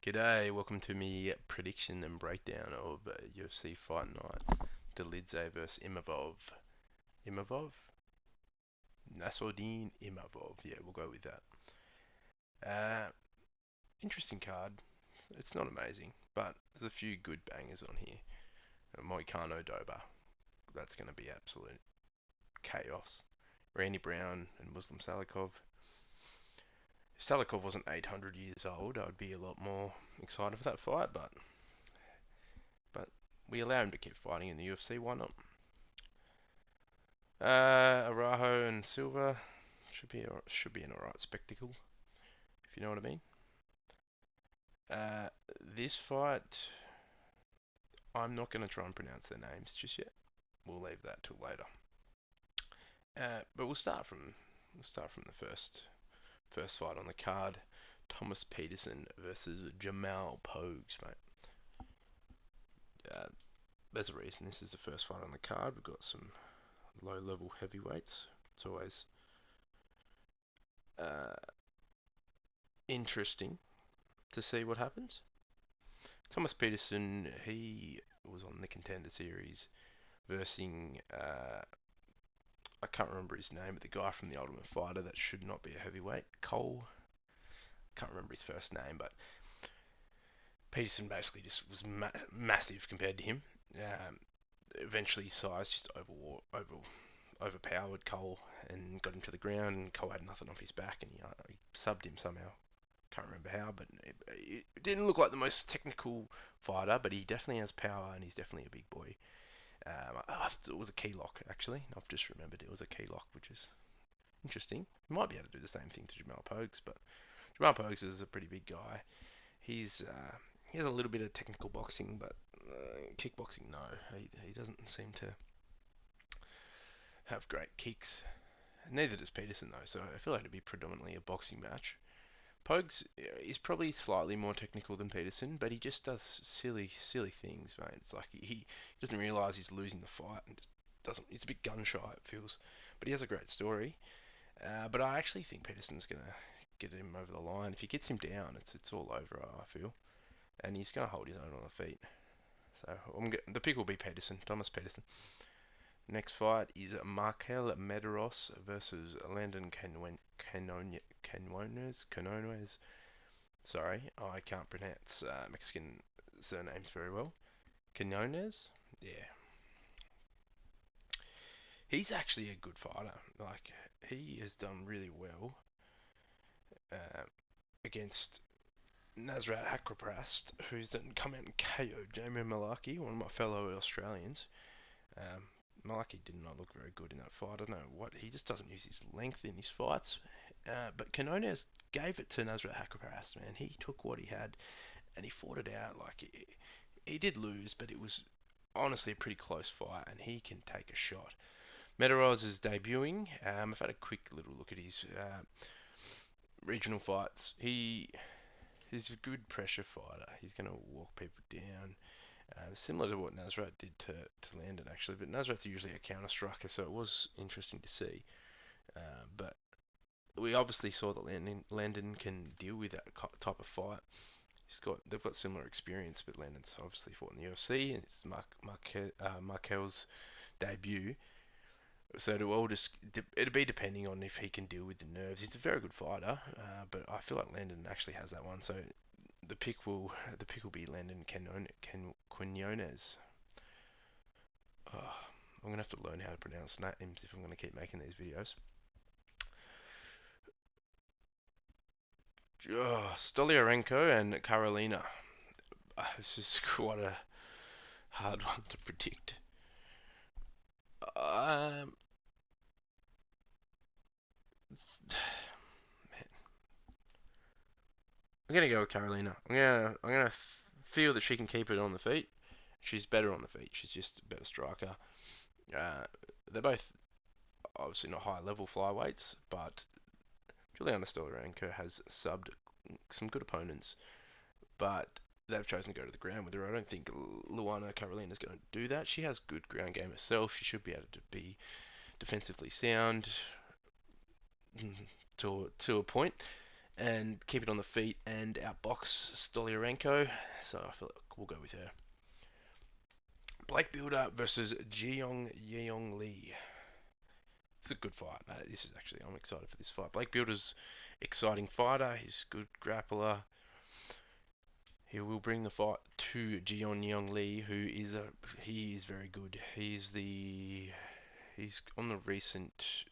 G'day, welcome to me prediction and breakdown of UFC Fight Night. Dolidze versus Imavov. Imavov? Nassourdine Imavov. Yeah, we'll go with that. Uh, Interesting card. It's not amazing, but there's a few good bangers on here. Moicano Doba. That's going to be absolute chaos. Randy Brown and Muslim Salikov. If Salikov wasn't 800 years old, I'd be a lot more excited for that fight, but we allow him to keep fighting in the UFC. Why not? Arajo and Silva should be an alright spectacle, if you know what I mean. Uh, this fight, I'm not going to try and pronounce their names just yet. We'll leave that till later. But we'll start from the first fight on the card. Thomas Peterson versus Jamal Pogues, mate. Uh, there's a reason this is the first fight on the card. We've got some low-level heavyweights. It's always uh, interesting to see what happens. Thomas Peterson, he was on the Contender Series versing, I can't remember his name, but the guy from the Ultimate Fighter that should not be a heavyweight, Cole. Can't remember his first name, but Peterson basically just was massive compared to him. Eventually, size just overpowered Cole and got him to the ground, and Cole had nothing off his back, and he subbed him somehow. Can't remember how, but it didn't look like the most technical fighter, but he definitely has power, and he's definitely a big boy. It was a key lock, actually. I've just remembered it was a key lock, which is interesting. He might be able to do the same thing to Jamal Pogues, but Jamal Pogues is a pretty big guy. He has a little bit of technical boxing, but kickboxing, no. He doesn't seem to have great kicks. Neither does Peterson, though, so I feel like it'd be predominantly a boxing match. Pogues is probably slightly more technical than Peterson, but he just does silly things, mate. It's like he doesn't realise he's losing the fight and just doesn't. He's a bit gun shy, it feels, but he has a great story. But I actually think Peterson's gonna get him over the line. If he gets him down, it's all over. I feel, and he's gonna hold his own on the feet. So the pick will be Peterson, Thomas Peterson. Next fight is Markel Medeiros versus Landon Canones. Sorry, I can't pronounce Mexican surnames very well. Quinones? Yeah. He's actually a good fighter. Like, he has done really well uh, against Nasrat Hakaprast, who's then come out and KO'd Jamie Malaki, one of my fellow Australians. Um, Malaki did not look very good in that fight. I don't know what, he just doesn't use his length in his fights. But Quinones gave it to Nasrat Hakaprast, man. He took what he had and he fought it out. Like, he did lose, but it was honestly a pretty close fight, and he can take a shot. Medeiros is debuting. I've had a quick little look at his regional fights. He's a good pressure fighter. He's going to walk people down, similar to what Nasrat did to Landon actually. But Nasrat's usually a counter striker, so it was interesting to see. But we obviously saw that Landon can deal with that type of fight. They've got similar experience, but Landon's obviously fought in the UFC, and it's Markel's debut. So it'll be depending on if he can deal with the nerves. He's a very good fighter, but I feel like Landon actually has that one. So the pick will be Landon Quinones. Oh, I'm gonna have to learn how to pronounce names if I'm gonna keep making these videos. Stolyarenko and Carolina. This is quite a hard one to predict. Um, I'm gonna go with Carolina. I'm gonna feel that she can keep it on the feet. She's better on the feet. She's just a better striker. Uh, they're both obviously not high level flyweights, but Juliana Stoliarenko has subbed some good opponents, but they've chosen to go to the ground with her. I don't think Luana Carolina's going to do that. She has good ground game herself. She should be able to be defensively sound to a point. and keep it on the feet and outbox Stolyarenko. So I feel like we'll go with her. Blake Builder versus Jeong Yeong Lee. It's a good fight. This is actually, I'm excited for this fight. Blake Builder's exciting fighter. He's a good grappler. He will bring the fight to Jeong Yeong Lee, he is very good. He's on the recent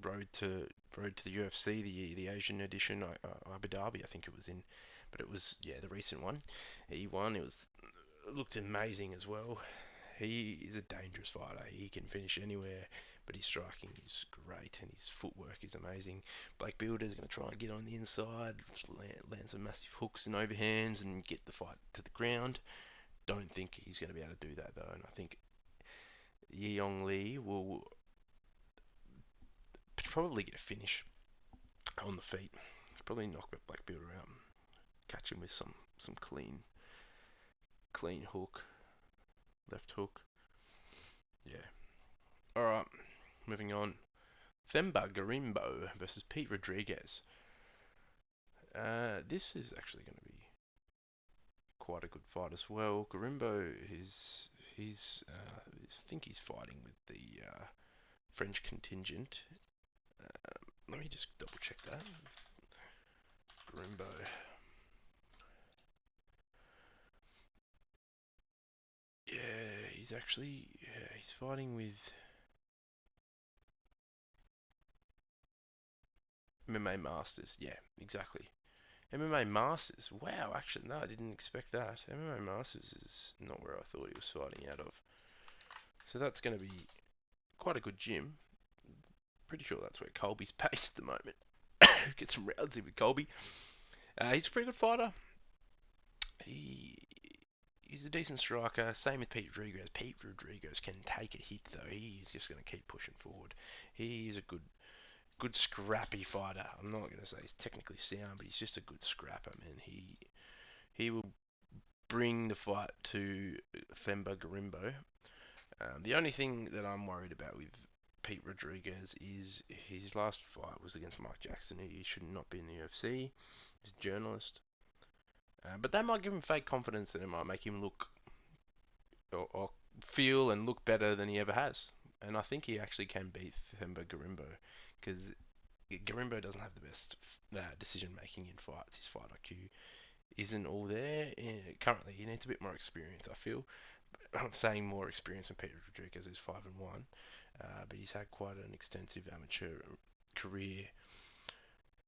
road to the UFC, the Asian edition, Abu Dhabi, I think it was in, but it was, yeah, the recent one. He won. It looked amazing as well. He is a dangerous fighter. He can finish anywhere, but his striking is great and his footwork is amazing. Blake Builder is going to try and get on the inside, land some massive hooks and overhands, and get the fight to the ground. Don't think he's going to be able to do that though, and I think Yeong Lee will probably get a finish on the feet. Probably knock Blake Builder out, catch him with some clean hook, left hook. Yeah. All right, moving on. Themba Garimbo versus Pete Rodriguez. This is actually going to be quite a good fight as well. Garimbo I think he's fighting with the French contingent. Let me just double check that. Garimbo. Yeah, he's fighting with MMA Masters. Yeah, exactly. MMA Masters. Wow, actually, no, I didn't expect that. MMA Masters is not where I thought he was fighting out of. So that's going to be quite a good gym. Pretty sure that's where Colby's based at the moment. Get some rounds in with Colby. He's a pretty good fighter. He he's a decent striker. Same with Pete Rodriguez. Pete Rodriguez can take a hit though. He's just going to keep pushing forward. He's a good scrappy fighter. I'm not going to say he's technically sound, but he's just a good scrapper, man. He will bring the fight to Themba Garimbo. The only thing that I'm worried about with Pete Rodriguez is his last fight was against Mike Jackson. He should not be in the UFC. He's a journalist. But that might give him fake confidence and it might make him look or feel and look better than he ever has. And I think he actually can beat Themba Garimbo because Garimbo doesn't have the best decision making in fights. His fight IQ isn't all there. Currently, he needs a bit more experience, I feel. I'm saying more experience than Peter Rodriguez, who's 5-1, but he's had quite an extensive amateur career.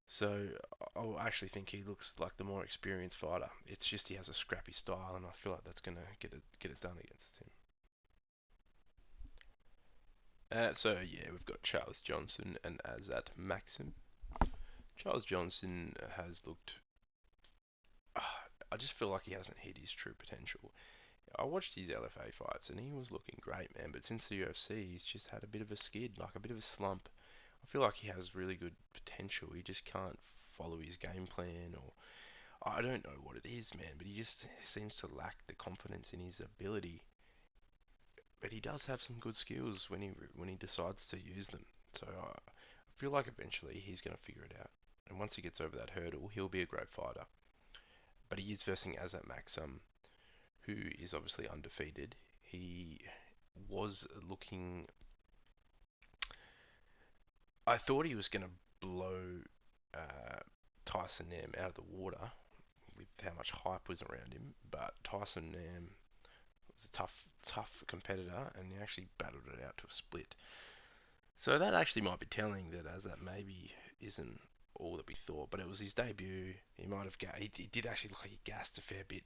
So I actually think he looks like the more experienced fighter. It's just he has a scrappy style, and I feel like that's gonna get it done against him. So yeah, we've got Charles Johnson and Azat Maxim. Charles Johnson has looked. I just feel like he hasn't hit his true potential. I watched his LFA fights and he was looking great, man. But since the UFC, he's just had a bit of a skid, like a bit of a slump. I feel like he has really good potential. He just can't follow his game plan, or I don't know what it is, man. But he just seems to lack the confidence in his ability. But he does have some good skills when he decides to use them. So I feel like eventually he's gonna figure it out. And once he gets over that hurdle, he'll be a great fighter. But he is versing Azat Maxim, who is obviously undefeated. He was looking. I thought he was going to blow uh, Tyson Nam out of the water with how much hype was around him, but Tyson Nam was a tough competitor, and he actually battled it out to a split. So that actually might be telling that as that maybe isn't all that we thought, but it was his debut. He might have he did actually look like he gassed a fair bit.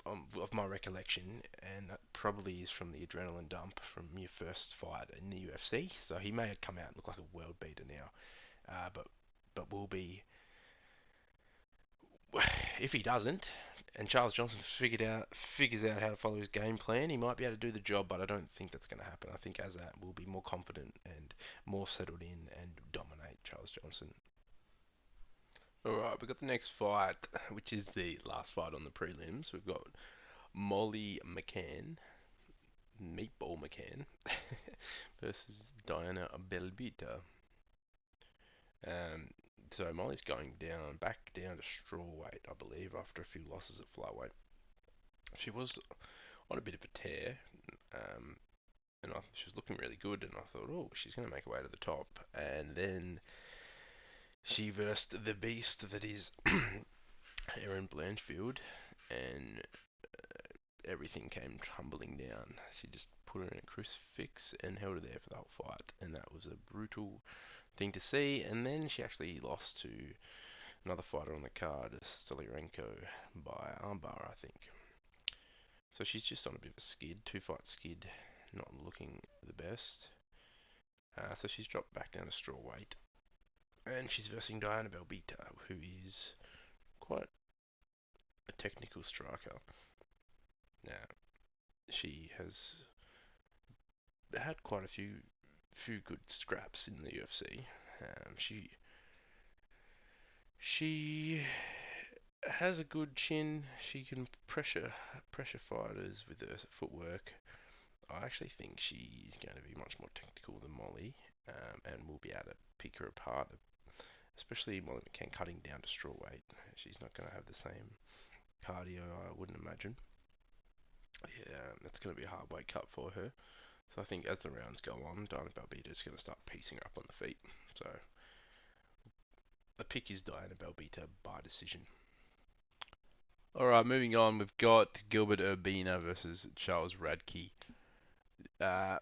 Of my recollection, and that probably is from the adrenaline dump from your first fight in the UFC. So he may have come out and look like a world beater now, but will be if he doesn't. And Charles Johnson figures out how to follow his game plan. He might be able to do the job, but I don't think that's going to happen. I think Azat will be more confident and more settled in and dominate Charles Johnson. All right, we've got the next fight, which is the last fight on the prelims. We've got Molly McCann, Meatball McCann, versus Diana Belbita. Um, so Molly's going back down to straw weight, I believe, after a few losses at flyweight. She was on a bit of a tear, um, and she was looking really good, and I thought, oh, she's going to make her way to the top. And then she versed the beast that is Erin Blanchfield, and everything came tumbling down. She just put her in a crucifix and held her there for the whole fight, and that was a brutal thing to see. And then she actually lost to another fighter on the card, Stoliarenko, by armbar, I think. So she's just on a bit of a skid, 2 fight skid, not looking the best. So she's dropped back down to straw weight, and she's versing Diana Belbita, who is quite a technical striker. Now, she has had quite a few good scraps in the UFC. She has a good chin. She can pressure fighters with her footwork. I actually think she's going to be much more technical than Molly, and we'll be able to pick her apart. Especially Molly McCann cutting down to straw weight. She's not going to have the same cardio, I wouldn't imagine. Yeah, that's going to be a hard weight cut for her. So I think as the rounds go on, Diana Belbita is going to start piecing her up on the feet. So the pick is Diana Belbita by decision. Alright, moving on, we've got Gilbert Urbina versus Charles Radke. Uh,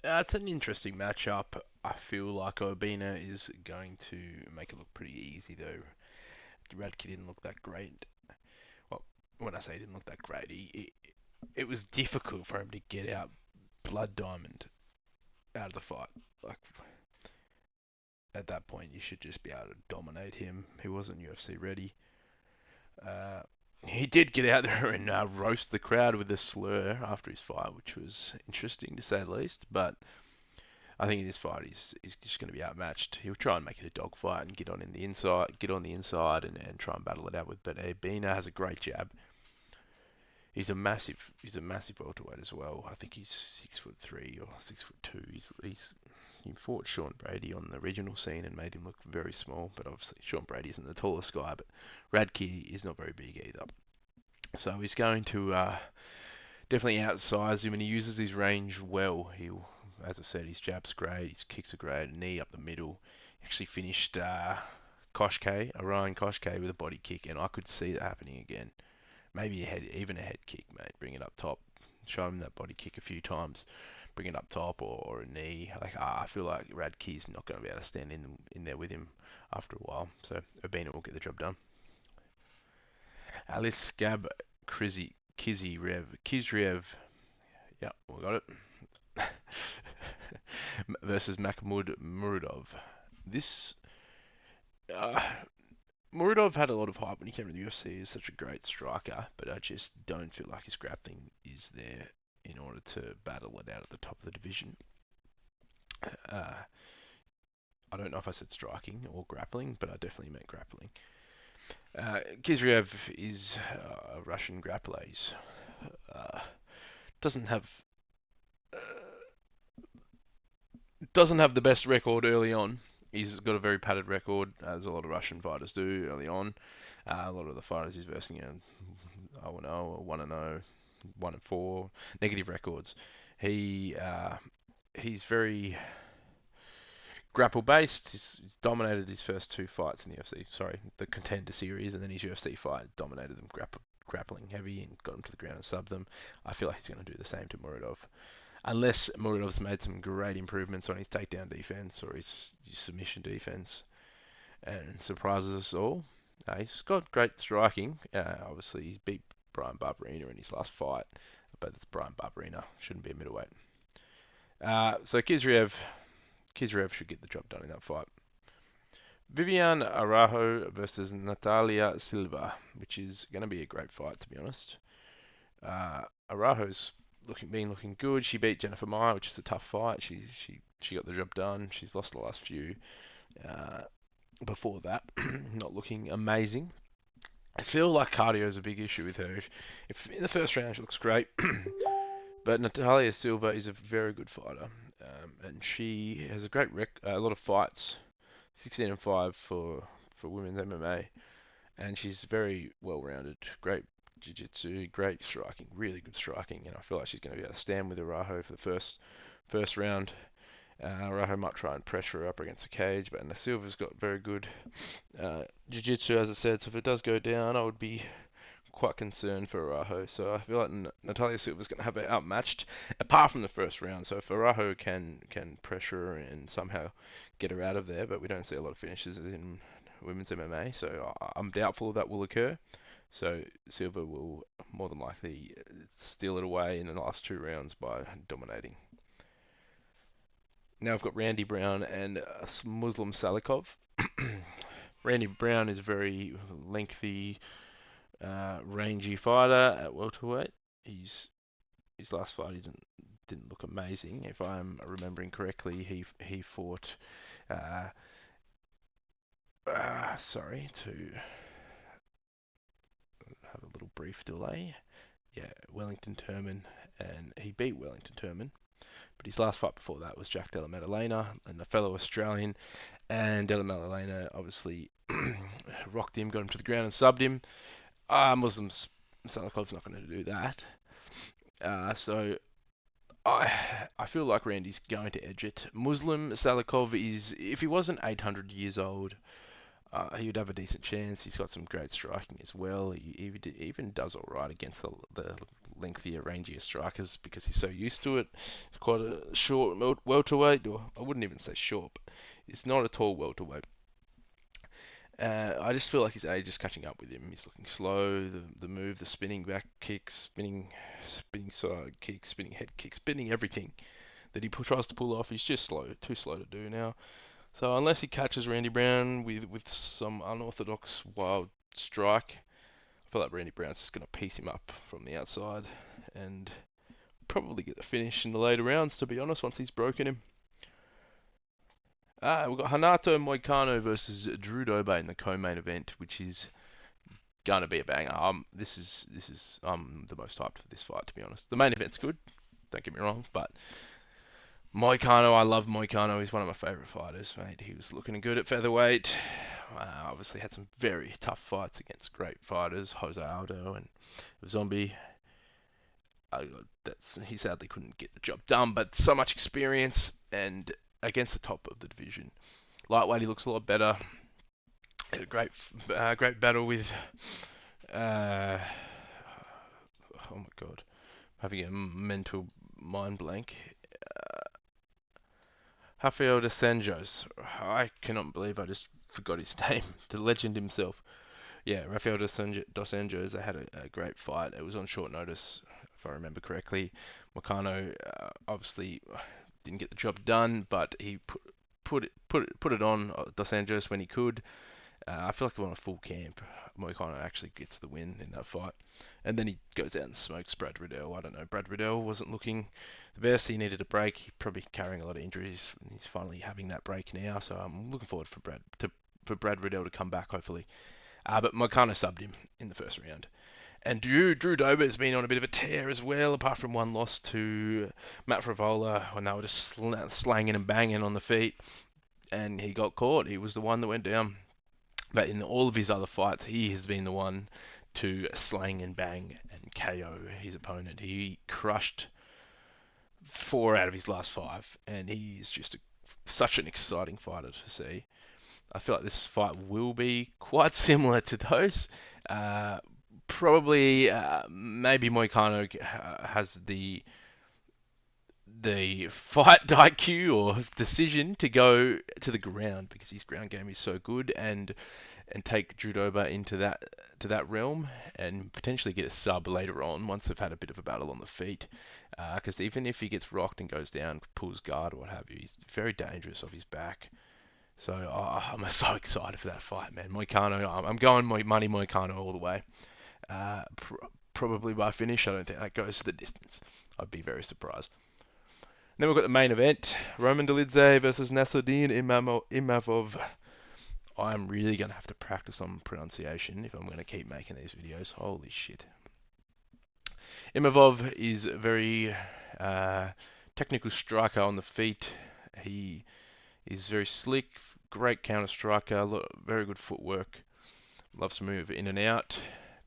it's an interesting matchup. I feel like Urbina is going to make it look pretty easy, though. Radke didn't look that great. Well, when I say he didn't look that great, it was difficult for him to get out Blood Diamond out of the fight. Like, at that point, you should just be able to dominate him. He wasn't UFC ready. Uh, he did get out there and roast the crowd with a slur after his fight, which was interesting to say the least. But I think in this fight, he's just going to be outmatched. He'll try and make it a dogfight and get on the inside, and try and battle it out with. But Bina has a great jab. He's a massive welterweight as well. I think he's 6'3" or 6'2". He fought Sean Brady on the regional scene and made him look very small. But obviously Sean Brady isn't the tallest guy, but Radke is not very big either. So he's going to definitely outsize him, and he uses his range well. As I said, his jab's great, his kicks are great, knee up the middle. He actually finished Orion Koshke with a body kick, and I could see that happening again. Maybe even a head kick, mate. Bring it up top. Show him that body kick a few times. Bring it up top or a knee. I feel like Radke's not going to be able to stand in there with him after a while. So Urbina will get the job done. Alice Gab Kizriev. Yeah, we got it. Versus Makhmud Muradov. This uh, Muradov had a lot of hype when he came to the UFC. He's such a great striker, but I just don't feel like his grappling is there in order to battle it out at the top of the division. I don't know if I said striking or grappling, but I definitely meant grappling. Kizriev is a Russian grappler. He's doesn't have uh, doesn't have the best record early on. He's got a very padded record, as a lot of Russian fighters do early on. A lot of the fighters he's versing are 0-0 or 1-0, 1-4, negative records. He's very grapple based. He's dominated his first 2 fights in the UFC. Sorry, the Contender series, and then his UFC fight dominated them grappling heavy and got him to the ground and subbed them. I feel like he's going to do the same to Muradov. Unless Muradov's made some great improvements on his takedown defense or his submission defense and surprises us all. He's got great striking. Obviously, he beat Brian Barberena in his last fight, but it's Brian Barberena. Shouldn't be a middleweight. So Kizriev should get the job done in that fight. Vivian Araujo versus Natalia Silva, which is going to be a great fight, to be honest. Araujo's been looking good. She beat Jennifer Maia, which is a tough fight. She got the job done. She's lost the last few. Before that, not looking amazing. I feel like cardio is a big issue with her. If in the first round she looks great, but Natalia Silva is a very good fighter, and she has a lot of fights 16-5 for women's MMA, and she's very well-rounded. Great jiu-jitsu, great striking, really good striking, and I feel like she's going to be able to stand with Arajo for the first round. Arajo might try and pressure her up against the cage, but Silva's got very good jiu-jitsu, as I said. So if it does go down, I would be quite concerned for Arajo. So I feel like Natalia Silva's going to have it outmatched, apart from the first round. So if Arajo can pressure her and somehow get her out of there, but we don't see a lot of finishes in women's MMA, so I'm doubtful that will occur. So Silva will more than likely steal it away in the last 2 rounds by dominating. Now I've got Randy Brown and Muslim Salikov. Randy Brown is a very lengthy, rangy fighter at welterweight. His last fight he didn't look amazing. If I'm remembering correctly, he fought. Sorry to have a little brief delay. Yeah, Wellington Turman, and he beat Wellington Turman. But his last fight before that was Jack Della Maddalena, and a fellow Australian. And Della Maddalena obviously rocked him, got him to the ground, and subbed him. Muslims Salikov's not going to do that. So I feel like Randy's going to edge it. Muslim Salikov is, if he wasn't 800 years old, he would have a decent chance. He's got some great striking as well. He even does all right against the lengthier, rangier strikers because he's so used to it. It's quite a short welterweight, or I wouldn't even say short, but it's not a tall welterweight. I just feel like his age is catching up with him. He's looking slow. The move, the spinning back kicks, spinning side kicks, spinning head kicks, spinning everything that he tries to pull off. He's just slow, too slow to do now. So unless he catches Randy Brown with some unorthodox wild strike, I feel like Randy Brown's just going to piece him up from the outside and probably get the finish in the later rounds, to be honest, once he's broken him. We've got Hanato Moicano versus Drew Dober in the co-main event, which is going to be a banger. This is I'm the most hyped for this fight, to be honest. The main event's good, don't get me wrong, but Moicano, I love Moicano. He's one of my favourite fighters, mate. He was looking good at featherweight. Obviously had some very tough fights against great fighters, Jose Aldo and Zombie. He sadly couldn't get the job done, but so much experience and against the top of the division. Lightweight, he looks a lot better. Had a great battle with. Oh my god, having a mental mind blank. Rafael dos Anjos. I cannot believe I just forgot his name. The legend himself. Yeah, Rafael dos Anjos. They had a great fight. It was on short notice, if I remember correctly. Moicano obviously didn't get the job done, but he put it on Dos Anjos when he could. I feel like on a full camp, Moicano actually gets the win in that fight. And then he goes out and smokes Brad Riddell. I don't know. Brad Riddell wasn't looking the best. He needed a break. He's probably carrying a lot of injuries. He's finally having that break now. So I'm looking forward for Brad Riddell to come back, hopefully. But Moicano subbed him in the first round. And Drew Dober has been on a bit of a tear as well, apart from one loss to Matt Frivola when they were just slanging and banging on the feet. And he got caught. He was the one that went down. But in all of his other fights, he has been the one to slang and bang and KO his opponent. He crushed 4 out of his last 5, and he is just such an exciting fighter to see. I feel like this fight will be quite similar to those. Probably, maybe Moicano has the fight IQ or decision to go to the ground because his ground game is so good and take Drew Dober into that realm and potentially get a sub later on once they've had a bit of a battle on the feet. Because even if he gets rocked and goes down, pulls guard or what have you, he's very dangerous off his back. So I'm so excited for that fight, man. Moicano, I'm going money Moicano all the way. Probably by finish. I don't think that goes the distance. I'd be very surprised. Then we've got the main event, Roman Dolidze versus Nassourdine Imavov. I'm really going to have to practice on pronunciation if I'm going to keep making these videos. Holy shit. Imavov is a very technical striker on the feet. He is very slick, great counter striker, very good footwork, loves to move in and out,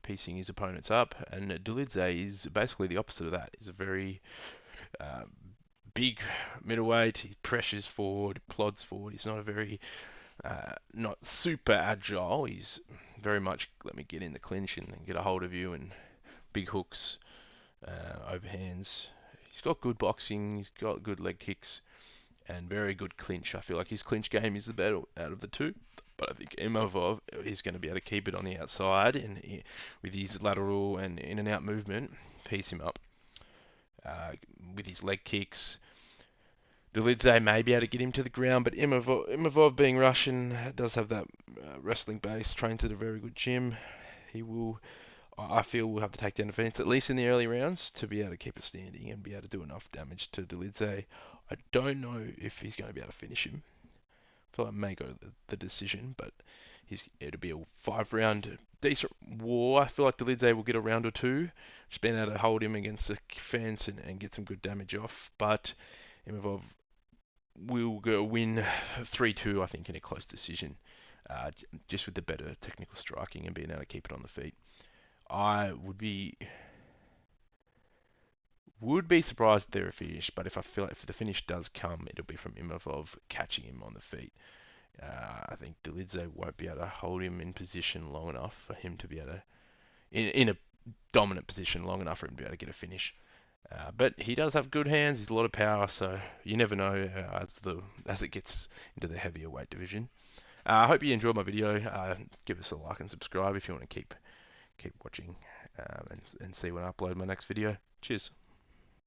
piecing his opponents up. And Dolidze is basically the opposite of that. He's a very uh, big middleweight. He pressures forward, plods forward. He's not a very not super agile. He's very much let me get in the clinch and get a hold of you, and big hooks, overhands. He's got good boxing. He's got good leg kicks and very good clinch. I feel like his clinch game is the better out of the two. But I think Imavov is going to be able to keep it on the outside and with his lateral and in and out movement, piece him up uh, with his leg kicks. Dolidze may be able to get him to the ground, but Imavov being Russian does have that wrestling base, trains at a very good gym. He will, I feel, will have the takedown defense, at least in the early rounds, to be able to keep it standing and be able to do enough damage to Dolidze. I don't know if he's going to be able to finish him. I feel like may go the decision, but it'll be a 5-round decent war. I feel like Dolidze will get a round or two, just being able to hold him against the fence and get some good damage off. But Imavov will go win 3-2, I think, in a close decision, just with the better technical striking and being able to keep it on the feet. I would be surprised if they're a finish, but if I feel like if the finish does come, it'll be from Imavov catching him on the feet. I think Dolidze won't be able to hold him in position long enough for him to be able to, in a dominant position long enough for him to be able to get a finish. But he does have good hands. He's a lot of power, so you never know as it gets into the heavier weight division. I hope you enjoyed my video. Give us a like and subscribe if you want to keep watching and see when I upload my next video. Cheers.